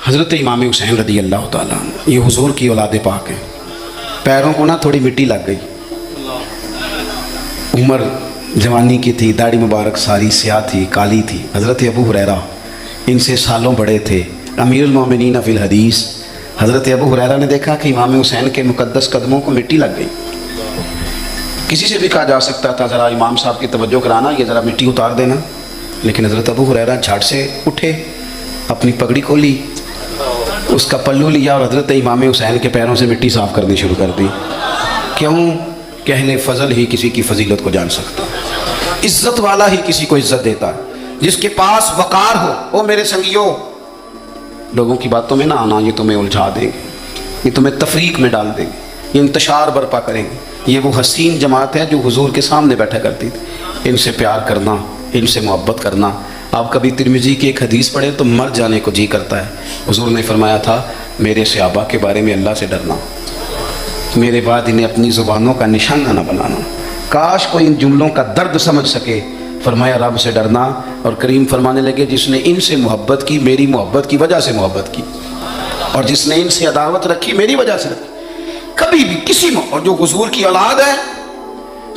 حضرت امام حسین رضی اللہ تعالیٰ عنہ یہ حضور کی اولاد پاک ہیں. پیروں کو نا تھوڑی مٹی لگ گئی. عمر جوانی کی تھی، داڑھی مبارک ساری سیاہ تھی، کالی تھی. حضرت ابو ہریرہ ان سے سالوں بڑے تھے، امیر المومنین فی الحدیث. حضرت ابو ہریرہ نے دیکھا کہ امام حسین کے مقدس قدموں کو مٹی لگ گئی. کسی سے بھی کہا جا سکتا تھا ذرا امام صاحب کی توجہ کرانا، یہ ذرا مٹی اتار دینا، لیکن حضرت ابو ہریرہ جھٹ سے اٹھے، اپنی پگڑی کھولی، اس کا پلو لیا اور حضرت امام حسین کے پیروں سے مٹی صاف کرنی شروع کر دی. کیوں؟ کہ اہل فضل ہی کسی کی فضیلت کو جان سکتا، عزت والا ہی کسی کو عزت دیتا. جس کے پاس وقار ہو. او میرے سنگیوں، لوگوں کی باتوں میں نہ آنا، یہ تمہیں الجھا دیں گے، یہ تمہیں تفریق میں ڈال دیں گے، یہ انتشار برپا کریں گے. یہ وہ حسین جماعت ہے جو حضور کے سامنے بیٹھا کرتی تھی. ان سے پیار کرنا، ان سے محبت کرنا. آپ کبھی ترمذی کی ایک حدیث پڑھیں تو مر جانے کو جی کرتا ہے. حضور نے فرمایا تھا میرے صحابہ کے بارے میں اللہ سے ڈرنا، میرے بعد انہیں اپنی زبانوں کا نشانہ نہ بنانا. کاش کوئی ان جملوں کا درد سمجھ سکے. فرمایا رب سے ڈرنا، اور کریم فرمانے لگے جس نے ان سے محبت کی میری محبت کی وجہ سے محبت کی، اور جس نے ان سے عداوت رکھی میری وجہ سے رکھی. کبھی بھی کسی اور جو حضور کی اولاد ہے،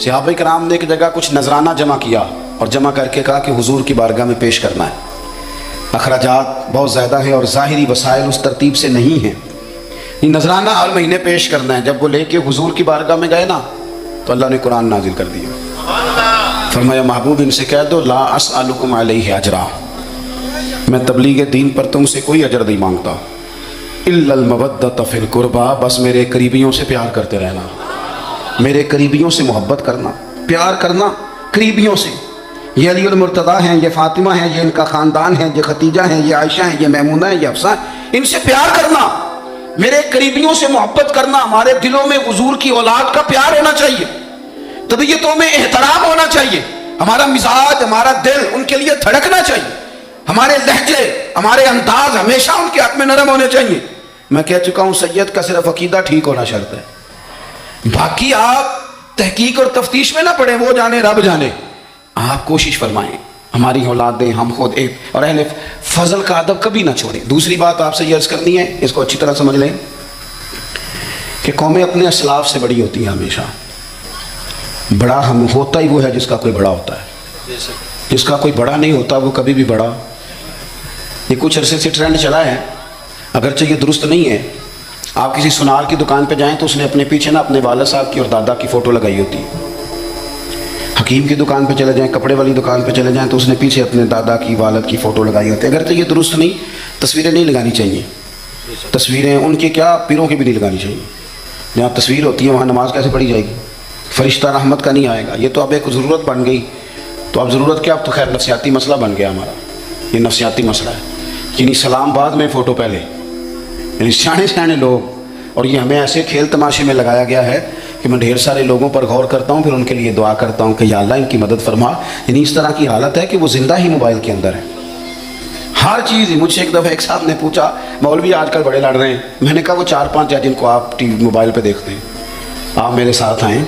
صحابہ کرام نے ایک جگہ کچھ نذرانہ جمع کیا اور جمع کر کے کہا کہ حضور کی بارگاہ میں پیش کرنا ہے. اخراجات بہت زیادہ ہیں اور ظاہری وسائل اس ترتیب سے نہیں ہیں. یہ نذرانہ ہر مہینے پیش کرنا ہے. جب وہ لے کے حضور کی بارگاہ میں گئے نا تو اللہ نے قرآن نازل کر دیا. فرمایا محبوب ان سے کہہ دو لا اسألکم علیہ اجرا، میں تبلیغ دین پر تم سے کوئی اجر نہیں مانگتا، الا المودۃ فی القربى، بس میرے قریبیوں سے پیار کرتے رہنا، میرے قریبیوں سے محبت کرنا، پیار کرنا قریبیوں سے. یہ علی المرتضیٰ ہیں، یہ فاطمہ ہیں، یہ ان کا خاندان ہے، یہ ختیجہ ہیں، یہ عائشہ ہیں، یہ میمونہ ہیں، یہ حفصہ ہیں. ان سے پیار کرنا، میرے قریبیوں سے محبت کرنا. ہمارے دلوں میں حضور کی اولاد کا پیار ہونا چاہیے، طبیعتوں میں احترام ہونا چاہیے. ہمارا مزاج، ہمارا دل ان کے لیے دھڑکنا چاہیے. ہمارے لہجے، ہمارے انداز ہمیشہ ان کے حق میں نرم ہونے چاہیے. میں کہہ چکا ہوں سید کا صرف عقیدہ ٹھیک ہونا شرط ہے، باقی آپ تحقیق اور تفتیش میں نہ پڑیں، وہ جانے رب جانے. آپ کوشش فرمائیں ہماری اولادیں، ہم خود ایک، اور اہل فضل کا ادب کبھی نہ چھوڑیں. دوسری بات آپ سے یہ عرض کرنی ہے، اس کو اچھی طرح سمجھ لیں کہ قومیں اپنے اسلاف سے بڑی ہوتی ہیں ہمیشہ. بڑا ہم ہوتا ہی وہ ہے جس کا کوئی بڑا ہوتا ہے، جس کا کوئی بڑا نہیں ہوتا وہ کبھی بھی بڑا. یہ کچھ عرصے سے ٹرینڈ چلا ہے، اگرچہ یہ درست نہیں ہے. آپ کسی سونار کی دکان پہ جائیں تو اس نے اپنے پیچھے نا اپنے والد صاحب کی اور دادا کی فوٹو لگائی ہوتی ہے. حکیم کی دکان پہ چلے جائیں، کپڑے والی دکان پہ چلے جائیں تو اس نے پیچھے اپنے دادا کی، والد کی فوٹو لگائی ہوتی ہے. اگرچہ یہ درست نہیں، تصویریں نہیں لگانی چاہیے. تصویریں ان کی کیا، پیروں کی بھی نہیں لگانی چاہیے. جہاں تصویر ہوتی ہے وہاں نماز کیسے پڑھی جائے گی؟ فرشتہ رحمت کا نہیں آئے گا. یہ تو اب ایک ضرورت بن گئی. تو اب ضرورت کیا، اب تو خیر نفسیاتی مسئلہ بن گیا ہمارا. یہ نفسیاتی مسئلہ ہے. یعنی سلام بعد میں فوٹو پہلے، یعنی سیانے سیانے لوگ. اور یہ ہمیں ایسے کھیل تماشے میں لگایا گیا ہے کہ میں ڈھیر سارے لوگوں پر غور کرتا ہوں، پھر ان کے لیے دعا کرتا ہوں کہ یا اللہ ان کی مدد فرما. یعنی اس طرح کی حالت ہے کہ وہ زندہ ہی موبائل کے اندر ہے، ہر چیز. مجھ سے ایک دفعہ ایک صاحب نے پوچھا مولوی آج کل بڑے لڑ رہے ہیں. میں نے کہا وہ 4-5 ہیں جن کو آپ ٹی وی موبائل پہ دیکھتے ہیں، آپ میرے ساتھ آئیں،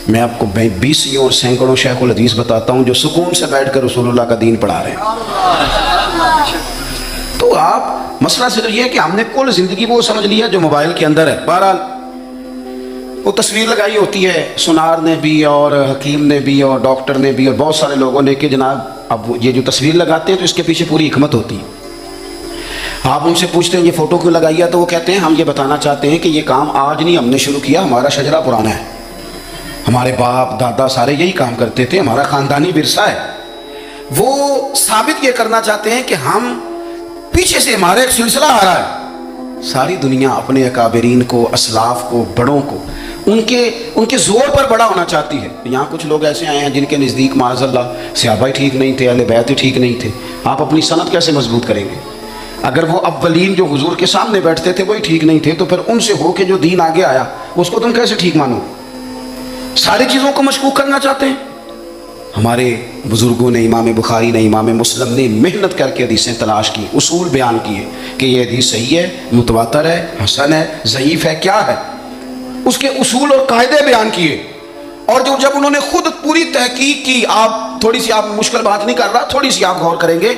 میں آپ کو 20 اور سینکڑوں شیخ الحدیث بتاتا ہوں جو سکون سے بیٹھ کر رسول اللہ کا دین پڑھا رہے ہیں. تو آپ مسئلہ صرف یہ ہے کہ ہم نے کل زندگی وہ سمجھ لیا جو موبائل کے اندر ہے. بہرحال وہ تصویر لگائی ہوتی ہے سونار نے بھی اور حکیم نے بھی اور ڈاکٹر نے بھی اور بہت سارے لوگوں نے کہ جناب اب یہ جو تصویر لگاتے ہیں تو اس کے پیچھے پوری حکمت ہوتی ہے. آپ ان سے پوچھتے ہیں یہ فوٹو کیوں لگائی ہے تو وہ کہتے ہیں ہم یہ بتانا چاہتے ہیں کہ یہ کام آج نہیں ہم نے شروع کیا، ہمارا شجرہ پرانا ہے، ہمارے باپ دادا سارے یہی کام کرتے تھے، ہمارا خاندانی ورثہ ہے. وہ ثابت یہ کرنا چاہتے ہیں کہ ہم پیچھے سے ہمارا ایک سلسلہ آ رہا ہے. ساری دنیا اپنے اکابرین کو، اسلاف کو، بڑوں کو ان کے زور پر بڑا ہونا چاہتی ہے. یہاں کچھ لوگ ایسے آئے ہیں جن کے نزدیک معاذ اللہ صحابہ ٹھیک نہیں تھے، اہل بیت ٹھیک نہیں تھے. آپ اپنی سند کیسے مضبوط کریں گے اگر وہ اولین جو حضور کے سامنے بیٹھتے تھے وہی ٹھیک نہیں تھے؟ تو پھر ان سے ہو کے جو دین آگے آیا اس کو تم کیسے ٹھیک مانو؟ ساری چیزوں کو مشکوک کرنا چاہتے ہیں. ہمارے بزرگوں نے، امام بخاری نے، امام مسلم نے محنت کر کے حدیثیں تلاش کی، اصول بیان کیے کہ یہ حدیث صحیح ہے، متواتر ہے، حسن ہے، ضعیف ہے، کیا ہے. اس کے اصول اور قاعدے بیان کیے. اور جب انہوں نے خود پوری تحقیق کی، آپ تھوڑی سی، آپ مشکل بات نہیں کر رہا، تھوڑی سی آپ غور کریں گے،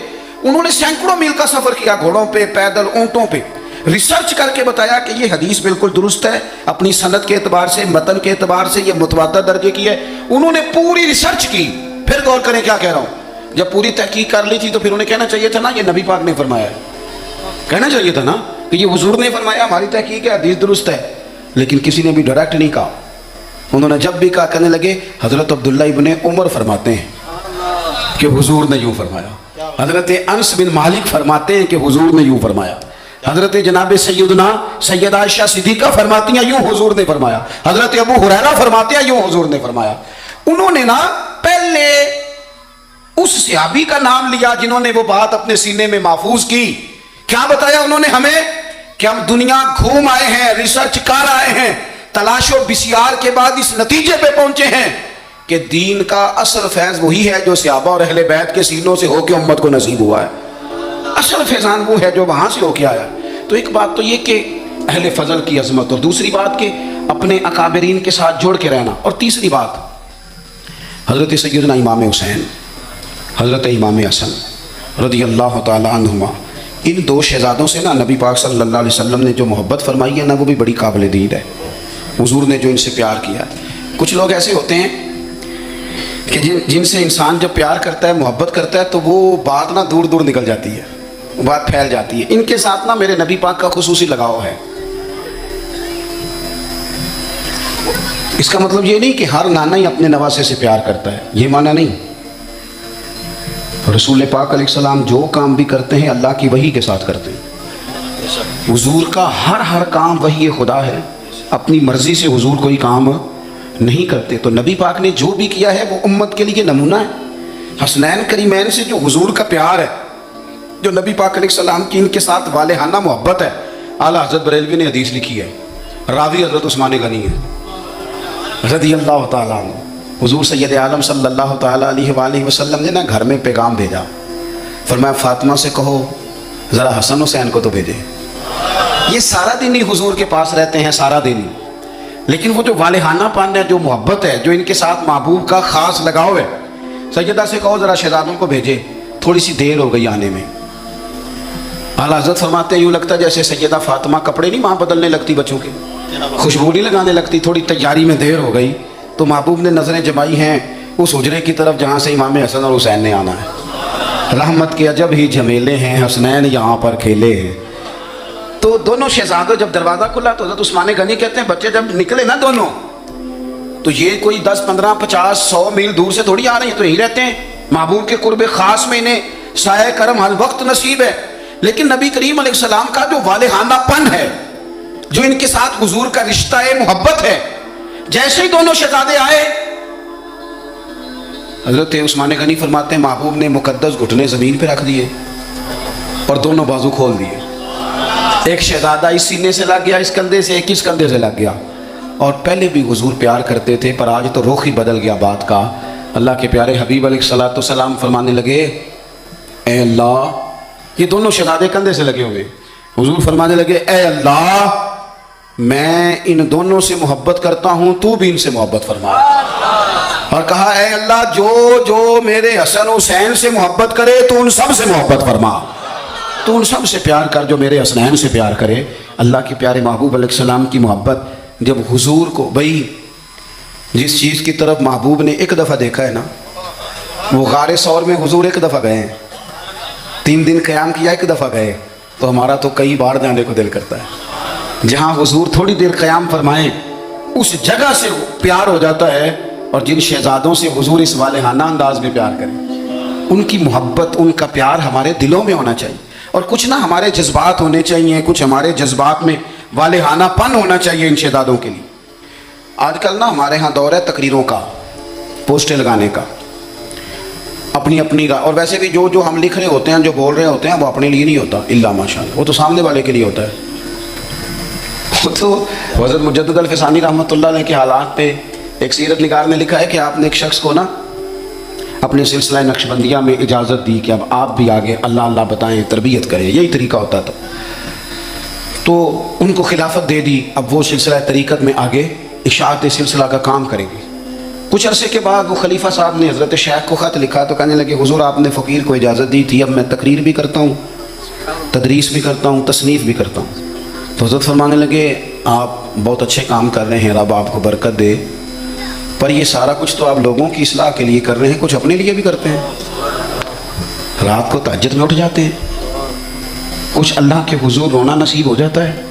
انہوں نے سینکڑوں میل کا سفر کیا، گھوڑوں پہ، پیدل، اونٹوں پہ، ریسرچ کر کے بتایا کہ یہ حدیث بالکل درست ہے، اپنی سند کے اعتبار سے، متن کے اعتبار سے یہ متواتر درجے کی ہے۔ انہوں نے پوری ریسرچ کی۔ پھر غور کریں کیا کہہ رہا ہوں، جب پوری تحقیق کر لی تھی تو پھر انہیں کہنا چاہیے تھا نا یہ نبی پاک نے فرمایا ہے، کہنا چاہیے تھا نا کہ یہ حضور نے فرمایا، ہماری تحقیق ہے، حدیث درست ہے۔ لیکن کسی نے بھی ڈائریکٹ نہیں کہا۔ انہوں نے جب بھی کہا کہنے لگے حضرت عبداللہ ابن عمر فرماتے ہیں کہ حضور نے یوں فرمایا، حضرت انس بن مالک فرماتے ہیں کہ حضور نے یوں فرمایا، حضرت جناب سیدنا سیدہ عائشہ صدیقہ فرماتی ہیں یوں حضور نے فرمایا، حضرت ابو ہریرہ فرماتے ہیں یوں حضور نے فرمایا۔ انہوں نے نا پہلے اس صحابی کا نام لیا جنہوں نے وہ بات اپنے سینے میں محفوظ کی۔ کیا بتایا انہوں نے ہمیں کہ ہم دنیا گھوم آئے ہیں، ریسرچ کر آئے ہیں، تلاش و بسیار کے بعد اس نتیجے پہ پہنچے ہیں کہ دین کا اصل فیض وہی ہے جو صحابہ اور اہل بیت کے سینوں سے ہو کے امت کو نصیب ہوا ہے۔ اصل فیضان وہ ہے جو وہاں سے ہو کے آیا۔ تو ایک بات تو یہ کہ اہل فضل کی عظمت، اور دوسری بات کہ اپنے اکابرین کے ساتھ جوڑ کے رہنا، اور تیسری بات حضرت سیدنا امام حسین، حضرت امام حسن رضی اللہ تعالی عنہما، ان دو شہزادوں سے نا نبی پاک صلی اللہ علیہ وسلم نے جو محبت فرمائی ہے نا وہ بھی بڑی قابل دید ہے۔ حضور نے جو ان سے پیار کیا ہے، کچھ لوگ ایسے ہوتے ہیں کہ جن سے انسان جب پیار کرتا ہے، محبت کرتا ہے تو وہ بات نا دور دور نکل جاتی ہے، بات پھیل جاتی ہے۔ ان کے ساتھ نا میرے نبی پاک کا خصوصی لگاؤ ہے۔ اس کا مطلب یہ نہیں کہ ہر نانا ہی اپنے نواسے سے پیار کرتا ہے، یہ معنی نہیں۔ رسول پاک علیہ السلام جو کام بھی کرتے ہیں اللہ کی وحی کے ساتھ کرتے ہیں۔ حضور کا ہر کام وحی خدا ہے، اپنی مرضی سے حضور کوئی کام نہیں کرتے۔ تو نبی پاک نے جو بھی کیا ہے وہ امت کے لیے نمونہ ہے۔ حسنین کریمین سے جو حضور کا پیار ہے، جو نبی پاک علیہ السلام کی ان کے ساتھ والہانہ محبت ہے، اعلیٰ حضرت بریلوی نے حدیث لکھی ہے، راوی حضرت عثمان غنی ہے رضی اللہ تعالیٰ عنہ۔ حضور سید عالم صلی اللہ تعالیٰ علیہ وآلہ وسلم نے نا گھر میں پیغام بھیجا، فرمایا فاطمہ سے کہو ذرا حسن حسین کو تو بھیجے۔ یہ سارا دن ہی حضور کے پاس رہتے ہیں، سارا دن ہی، لیکن وہ جو والہانہ پن ہے، جو محبت ہے، جو ان کے ساتھ محبوب کا خاص لگاؤ ہے، سیدہ سے کہو ذرا شہزادوں کو بھیجے، تھوڑی سی دیر ہو گئی آنے میں۔ اعلیٰ حضرت فرماتے ہیں یوں لگتا جیسے سیدہ فاطمہ کپڑے نہیں وہاں بدلنے لگتی بچوں کے، خوشبو نہیں لگانے لگتی، تھوڑی تیاری میں دیر ہو گئی تو محبوب نے نظریں جمائی ہیں اس حجرے کی طرف جہاں سے امام حسن اور حسین نے آنا ہے۔ رحمت کے عجب ہی جھمیلے ہیں، حسنین یہاں پر کھیلے ہیں۔ تو دونوں شہزادوں جب دروازہ کھلا تو حضرت عثمان غنی کہتے ہیں بچے جب نکلے نا دونوں تو یہ کوئی 10 15 50 100 میل دور سے تھوڑی آ رہے ہیں، تو یہی رہتے ہیں محبوب کے قرب خاص میں، انہیں سایہ کرم ہر وقت نصیب ہے۔ لیکن نبی کریم علیہ السلام کا جو والہانہ پن ہے، جو ان کے ساتھ حضور کا رشتہ محبت ہے، جیسے ہی دونوں شہزادے آئے، حضرت عثمان غنی فرماتے ہیں محبوب نے مقدس گھٹنے زمین پہ رکھ دیے اور دونوں بازو کھول دیے۔ ایک شہزادہ اس سینے سے لگ گیا، اس کندھے سے، ایک اس کندھے سے لگ گیا۔ اور پہلے بھی حضور پیار کرتے تھے پر آج تو رخ ہی بدل گیا بات کا۔ اللہ کے پیارے حبیب علیہ السلام فرمانے لگے اے اللہ، یہ دونوں شہزادے کندھے سے لگے ہوئے، حضور فرمانے لگے اے اللہ میں ان دونوں سے محبت کرتا ہوں، تو بھی ان سے محبت فرما۔ اور کہا اے اللہ جو میرے حسن حسین سے محبت کرے تو ان سب سے محبت فرما، تو ان سب سے پیار کر جو میرے حسنین سے پیار کرے۔ اللہ کے پیارے محبوب علیہ السلام کی محبت جب حضور کو، بھئی جس چیز کی طرف محبوب نے ایک دفعہ دیکھا ہے نا، وہ غار ثور میں حضور ایک دفعہ گئے ہیں، 3 دن قیام کیا ایک دفعہ گئے، تو ہمارا تو کئی بار جانے کو دل کرتا ہے۔ جہاں حضور تھوڑی دیر قیام فرمائیں اس جگہ سے پیار ہو جاتا ہے۔ اور جن شہزادوں سے حضور اس والہانہ انداز میں پیار کریں، ان کی محبت، ان کا پیار ہمارے دلوں میں ہونا چاہیے، اور کچھ نہ ہمارے جذبات ہونے چاہیے، کچھ ہمارے جذبات میں والہانہ پن ہونا چاہیے ان شہزادوں کے لیے۔ آج کل نا ہمارے ہاں دور ہے تقریروں کا، پوسٹیں لگانے کا، اپنی اور ویسے بھی جو ہم لکھ رہے ہوتے ہیں، جو بول رہے ہوتے ہیں، وہ اپنے لیے نہیں ہوتا الا ماشاءاللہ، وہ تو سامنے والے کے لیے ہوتا ہے۔ وہ تو حضرت مجدد الفسانی رحمۃ اللہ علیہ کے حالات پہ ایک سیرت نگار نے لکھا ہے کہ آپ نے ایک شخص کو نا اپنے سلسلہ نقشبندیہ میں اجازت دی کہ اب آپ بھی آگے اللہ اللہ بتائیں، تربیت کریں، یہی طریقہ ہوتا تھا۔ تو ان کو خلافت دے دی، اب وہ سلسلہ طریقت میں آگے اشاعت سلسلہ کا کام کریں گے۔ کچھ عرصے کے بعد وہ خلیفہ صاحب نے حضرت شیخ کو خط لکھا تو کہنے لگے حضور آپ نے فقیر کو اجازت دی تھی، اب میں تقریر بھی کرتا ہوں، تدریس بھی کرتا ہوں، تصنیف بھی کرتا ہوں۔ تو حضرت فرمانے لگے آپ بہت اچھے کام کر رہے ہیں، رب آپ کو برکت دے، پر یہ سارا کچھ تو آپ لوگوں کی اصلاح کے لیے کر رہے ہیں، کچھ اپنے لیے بھی کرتے ہیں؟ رات کو تہجد میں اٹھ جاتے ہیں، کچھ اللہ کے حضور رونا نصیب ہو جاتا ہے،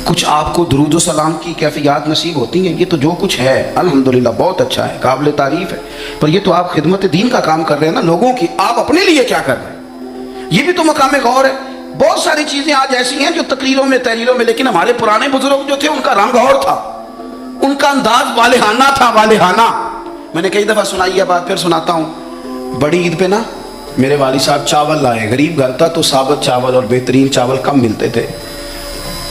کچھ آپ کو درود و سلام کی کیفیات نصیب ہوتی ہیں، یہ تو جو کچھ ہے الحمدللہ بہت اچھا ہے، قابل تعریف ہے، پر یہ تو آپ خدمت دین کا کام کر رہے ہیں نا لوگوں کی، آپ اپنے لیے کیا کر رہے ہیں؟ یہ بھی تو مقام غور ہے۔ بہت ساری چیزیں آج ایسی ہیں جو تقریروں میں تحریروں میں، لیکن ہمارے پرانے بزرگ جو تھے ان کا رنگ اور تھا، ان کا انداز والہانہ تھا، والہانہ۔ میں نے کئی دفعہ سنائی ہے بات، پھر سناتا ہوں۔ بڑی عید پہ نا میرے والد صاحب چاول لائے، غریب گھر تھا تو ثابت چاول اور بہترین چاول کم ملتے تھے،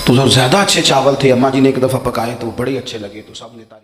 تو زیادہ اچھے چاول تھے، اماں جی نے ایک دفعہ پکائے تو بڑے اچھے لگے تو سب نے تعریف